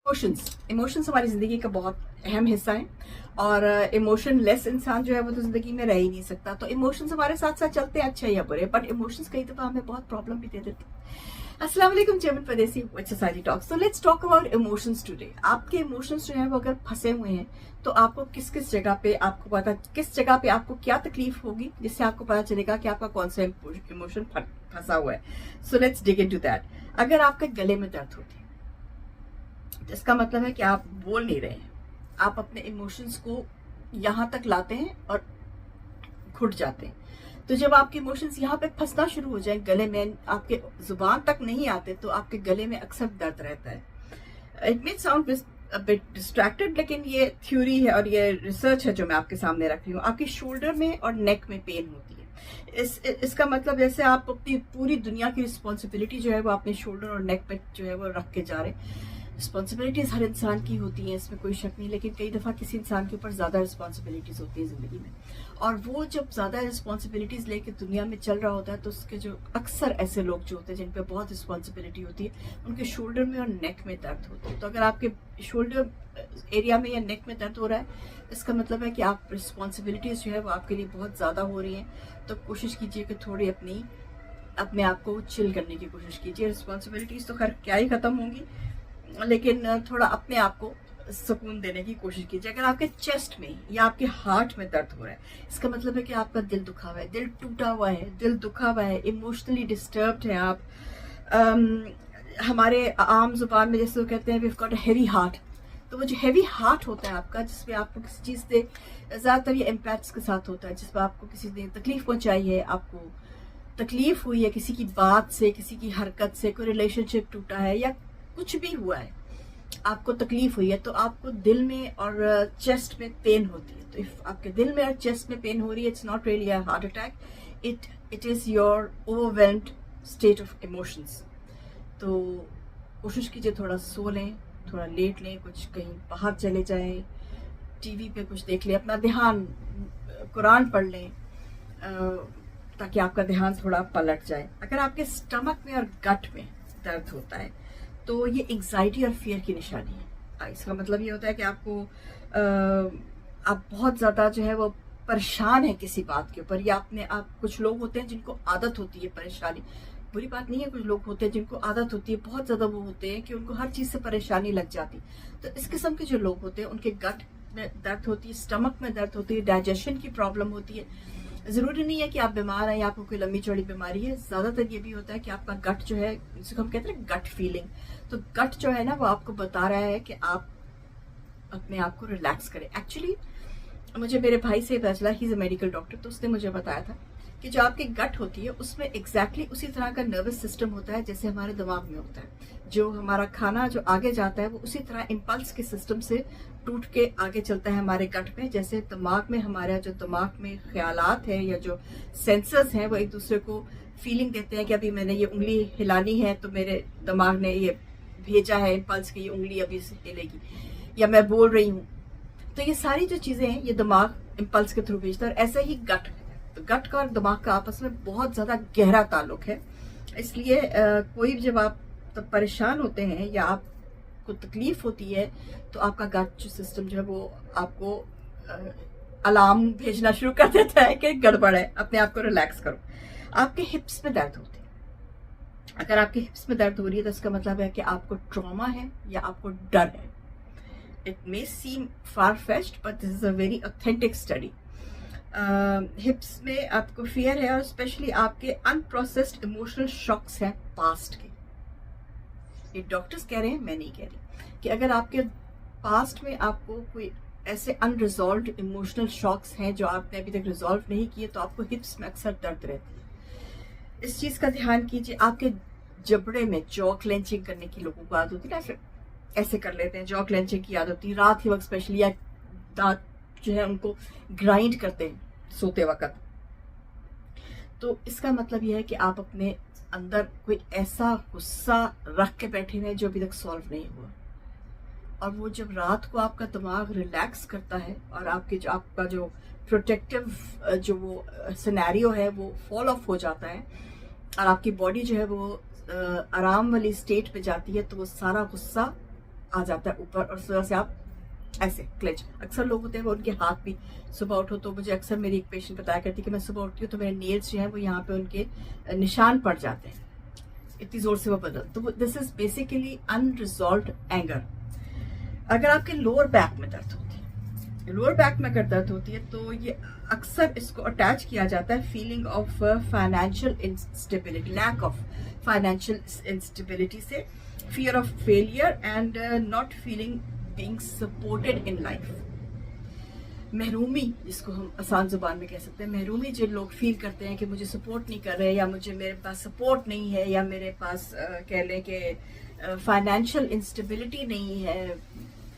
Emotions हमारी ज़िंदगी का बहुत अहम हिस्सा है और इमोशन लेस इंसान जो है वो तो ज़िंदगी में रह ही नहीं सकता। तो इमोशंस हमारे साथ साथ चलते हैं, अच्छे या बुरे, बट इमोशंस कई दफ़ा हमें बहुत प्रॉब्लम भी दे देते हैं। अस्सलाम वालेकुम चेमन परदेसी सोसाइटी टॉक्स। तो let's talk about emotions today. आपके इमोशंस जो है वो अगर फंसे हुए हैं तो आपको किस किस जगह पे किस जगह पे आपको क्या तकलीफ होगी जिससे आपको पता चलेगा कि आपका कौन सा इमोशन फंसा हुआ है। So let's dig into that. अगर आपके गले में दर्द होती है इसका मतलब है कि आप बोल नहीं रहे हैं, आप अपने इमोशंस को यहाँ तक लाते हैं और घुट जाते हैं। तो जब आपके इमोशंस यहाँ पे फंसना शुरू हो जाए, गले में आपके जुबान तक नहीं आते, तो आपके गले में अक्सर दर्द रहता है। It may sound bit distracted, लेकिन ये थ्योरी है और ये रिसर्च है जो मैं आपके सामने रख रही हूँ। आपके शोल्डर में और नेक में पेन होती है। इसका मतलब जैसे आप अपनी पूरी दुनिया की रिस्पॉन्सिबिलिटी जो है वो अपने शोल्डर और नेक पे जो है वो रख के जा रहे हैं। रिस्पॉन्सिबिलिटीज हर इंसान की होती हैं, इसमें कोई शक नहीं, लेकिन कई दफ़ा किसी इंसान के ऊपर ज़्यादा रिस्पॉन्सिबिलिटीज़ होती है ज़िंदगी में, और वो जब ज़्यादा रिस्पॉन्सिबिलिटीज़ लेके दुनिया में चल रहा होता है तो उसके जो अक्सर ऐसे लोग जो होते हैं जिन पे बहुत रिस्पॉन्सिबिलिटी होती है, उनके शोल्डर में और नेक में दर्द होता है। तो अगर आपके शोल्डर एरिया में या नेक में दर्द हो रहा है, इसका मतलब है कि आप रिस्पॉन्सिबिलिटीज़ जो है वो आपके लिए बहुत ज़्यादा हो रही हैं। तो कोशिश कीजिए कि थोड़ी अपने आप को चिल करने की कोशिश कीजिए। रिस्पॉन्सिबिलिटीज़ तो खैर क्या ही ख़त्म होंगी, लेकिन थोड़ा अपने आप को सुकून देने की कोशिश कीजिए। अगर आपके चेस्ट में या आपके हार्ट में दर्द हो रहा है, इसका मतलब है कि आपका दिल दुखा हुआ है, दिल टूटा हुआ है, दिल दुखा हुआ है, इमोशनली डिस्टर्ब्ड है आप। हमारे आम जुबान में जैसे वो कहते हैं we have got a heavy heart. तो वो जो हेवी हार्ट होता है आपका, जिसमें आपको किसी चीज़ से ज़्यादातर ये इम्पैक्ट्स के साथ होता है, जिसमें आपको किसी ने तकलीफ पहुंचाई है, आपको तकलीफ हुई है किसी की बात से, किसी की हरकत से, कोई रिलेशनशिप टूटा है या कुछ भी हुआ है, आपको तकलीफ हुई है, तो आपको दिल में और चेस्ट में पेन होती है। तो इफ आपके दिल में और चेस्ट में पेन हो रही है, it's not really a heart attack, it is your overwhelmed state of emotions. तो कोशिश कीजिए थोड़ा सो लें, थोड़ा लेट लें, कुछ कहीं बाहर चले जाएं, टीवी पे कुछ देख लें, अपना ध्यान कुरान पढ़ लें, ताकि आपका ध्यान थोड़ा पलट जाए। अगर आपके स्टमक में और गट में दर्द होता है तो ये एंग्जाइटी और फियर की निशानी है। इसका मतलब ये होता है कि आप बहुत ज़्यादा जो है वो परेशान है किसी बात के ऊपर, या आप कुछ लोग होते हैं जिनको आदत होती है परेशानी। बुरी बात नहीं है, कुछ लोग होते हैं जिनको आदत होती है, बहुत ज़्यादा वो होते हैं कि उनको हर चीज़ से परेशानी लग जाती। तो इस किस्म के जो लोग होते हैं उनके गट में दर्द होती है, स्टमक में दर्द होती है, डाइजेशन की प्रॉब्लम होती है। ज़रूरी नहीं है कि आप बीमार हैं या आपको कोई लंबी चौड़ी बीमारी है, ज़्यादातर ये भी होता है कि आपका गट जो है, जिसको हम कहते हैं गट फीलिंग, तो गट जो है ना वो आपको बता रहा है कि आप अपने आप को रिलैक्स करें। एक्चुअली मुझे मेरे भाई से पता चला, he is a medical doctor, तो उसने मुझे बताया था कि जो आपकी गट होती है उसमें एग्जैक्टली उसी तरह का नर्वस सिस्टम होता है जैसे हमारे दिमाग में होता है। जो हमारा खाना जो आगे जाता है वो उसी तरह इम्पल्स के सिस्टम से टूट के आगे चलता है हमारे गट में। जैसे दिमाग में हमारा जो दिमाग में ख्यालात है या जो सेंसर्स हैं वो एक दूसरे को फीलिंग देते हैं कि अभी मैंने ये उंगली हिलानी है तो मेरे दिमाग ने ये भेजा है इम्पल्स की ये उंगली अभी से हिलेगी, या मैं बोल रही हूँ। तो ये सारी जो चीज़ें हैं ये दिमाग इम्पल्स के थ्रू भेजता है। और ऐसे ही गट, तो गट का और दिमाग का आपस में बहुत ज़्यादा गहरा ताल्लुक है। इसलिए कोई जब आप तब परेशान होते हैं या आपको तकलीफ होती है तो आपका गट जो सिस्टम जो है वो आपको अलार्म भेजना शुरू कर देता है कि गड़बड़ है, अपने आप को रिलैक्स करो। आपके हिप्स में दर्द होती है, अगर आपके हिप्स में दर्द हो रही है तो इसका मतलब है कि आपको ट्रॉमा है या आपको डर है। It may seem far-fetched, but this is a very authentic study. Hips में आपको फियर है और स्पेशली आपके अनप्रोसेस्ड इमोशनल शॉक्स हैं पास्ट के। ये डॉक्टर्स कह रहे हैं, मैं नहीं कह रही, कि अगर आपके पास्ट में आपको कोई ऐसे अनरिजॉल्व्ड इमोशनल शॉक्स हैं जो आपने अभी तक रिजॉल्व नहीं किए, तो आपको हिप्स में अक्सर दर्द रहती है। इस चीज़ का ध्यान कीजिए। आपके जबड़े में जॉ क्लेंचिंग करने की लोगों को आदत होती है ना, फिर ऐसे कर लेते हैं, जॉ क्लेंचिंग की आदत होती है रात के वक्त स्पेशली, या दांत जो है उनको ग्राइंड करते हैं सोते वक्त। तो इसका मतलब यह है कि आप अपने अंदर कोई ऐसा गुस्सा रख के बैठे हुए हैं जो अभी तक सॉल्व नहीं हुआ, और वो जब रात को आपका दिमाग रिलैक्स करता है और आपका जो प्रोटेक्टिव जो वो सिनेरियो है वो फॉल ऑफ हो जाता है और आपकी बॉडी जो है वो आराम वाली स्टेट पे जाती है, तो वो सारा गुस्सा आ जाता है ऊपर और सुबह से आप ऐसे क्लेच। अक्सर लोग होते हैं वो उनके हाथ भी सुबह उठो तो मुझे अक्सर मेरी एक पेशेंट बताया करती है कि मैं सुबह उठती हूँ तो मेरे नेल्स जो हैं वो यहाँ पे उनके निशान पड़ जाते हैं, इतनी जोर से वो बदल। तो this is basically unresolved anger. अगर आपके लोअर बैक में दर्द होती है, लोअर बैक में अगर दर्द होती है तो ये अक्सर इसको अटैच किया जाता है feeling of financial instability, lack of financial instability से, fear of failure and not feeling being supported in life. महरूमी, जिसको हम आसान जुबान में कह सकते हैं, महरूमी जो लोग फील करते हैं कि मुझे सपोर्ट नहीं कर रहे, या मुझे मेरे पास सपोर्ट नहीं है, या मेरे पास कह लें कि फाइनेंशियल इंस्टेबिलिटी नहीं है,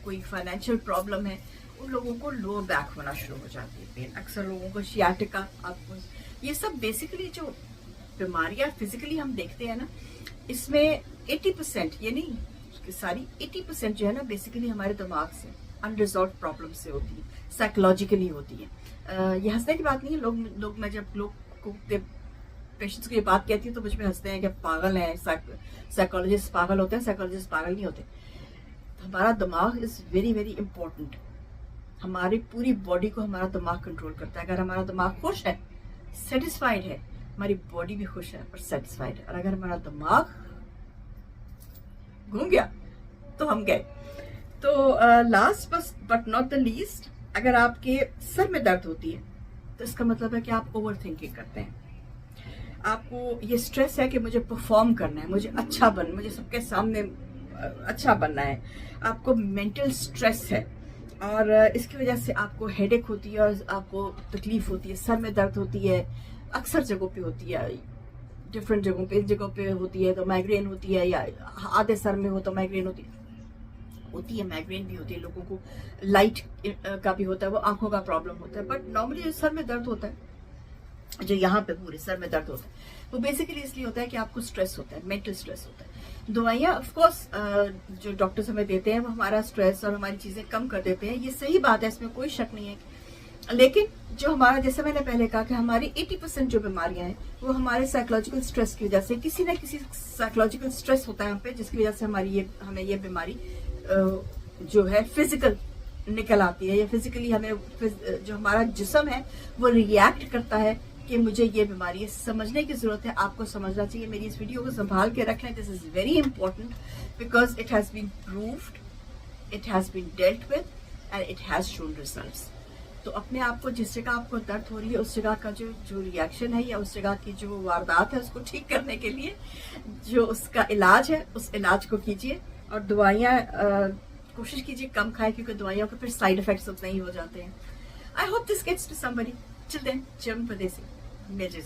कोई फाइनेंशियल प्रॉब्लम है, उन लोगों को लोअर बैक होना शुरू हो जाती है पेन। अक्सर लोगों को शियाटिका, आपको ये सब बेसिकली जो बीमारियां फिजिकली हम देखते हैं ना, इसमें 80% ये नहीं कि सारी 80% जो है ना बेसिकली हमारे दिमाग से, अनरिजॉल्व प्रॉब्लम से होती है, साइकोलॉजिकली होती है। ये हंसने की बात नहीं है। लोग मैं जब लोग को पेशेंट्स को ये बात कहती हूँ तो मुझ में हंसते हैं कि पागल हैं, साइकोलॉजिस्ट पागल होते हैं, साइकोलॉजिस्ट पागल नहीं होते। तो हमारा दिमाग इज वेरी वेरी इंपॉर्टेंट। हमारी पूरी बॉडी को हमारा दिमाग कंट्रोल करता है। अगर हमारा दिमाग खुश है, सेटिस्फाइड है, हमारी बॉडी भी खुश है और सेटिस्फाइड है। और अगर हमारा दिमाग घूम गया तो हम गए। तो last but not the least, अगर आपके सर में दर्द होती है तो इसका मतलब है कि आप ओवर थिंकिंग करते हैं। आपको ये स्ट्रेस है कि मुझे परफॉर्म करना है, मुझे सबके सामने अच्छा बनना है। आपको मेंटल स्ट्रेस है और इसकी वजह से आपको हेडेक होती है और आपको तकलीफ होती है, सर में दर्द होती है, अक्सर जगहों पे होती है, डिफरेंट जगहों पे, जगहों पे होती है तो माइग्रेन होती है, या आधे सर में हो तो माइग्रेन होती है, माइग्रेन भी होती है। लोगों को लाइट का भी होता है, वो आंखों का प्रॉब्लम होता है। बट नॉर्मली जो सर में दर्द होता है, जो यहाँ पे पूरे सर में दर्द होता है, वो बेसिकली इसलिए होता है कि आपको स्ट्रेस होता है, मेंटल स्ट्रेस होता है। दवाइयाँ ऑफ कोर्स जो डॉक्टर्स हमें देते हैं वो हमारा स्ट्रेस और हमारी चीजें कम कर देते हैं, ये सही बात है, इसमें कोई शक नहीं है। लेकिन जो हमारा, जैसे मैंने पहले कहा कि हमारी 80% जो बीमारियां हैं वो हमारे साइकोलॉजिकल स्ट्रेस की वजह से, किसी ना किसी साइकोलॉजिकल स्ट्रेस होता है हम पे, जिसकी वजह से हमें ये बीमारी जो है फिजिकल निकल आती है, या फिजिकली हमें जो हमारा जिस्म है वो रिएक्ट करता है कि मुझे ये बीमारी है। समझने की जरूरत है, आपको समझना चाहिए। मेरी इस वीडियो को संभाल के रख लें, this is very important because it has been proved, it has been dealt with and it has shown results. तो अपने आप को, जिस जगह आपको दर्द हो रही है उस जगह का जो रिएक्शन है या उस जगह की जो वारदात है उसको ठीक करने के लिए जो उसका इलाज है उस इलाज को कीजिए। और दवाइयाँ कोशिश कीजिए कम खाएं, क्योंकि दवाइयों के फिर साइड इफेक्ट्स उतना ही हो जाते हैं। I hope this gets to somebody. Till then, Jam Pardesi, major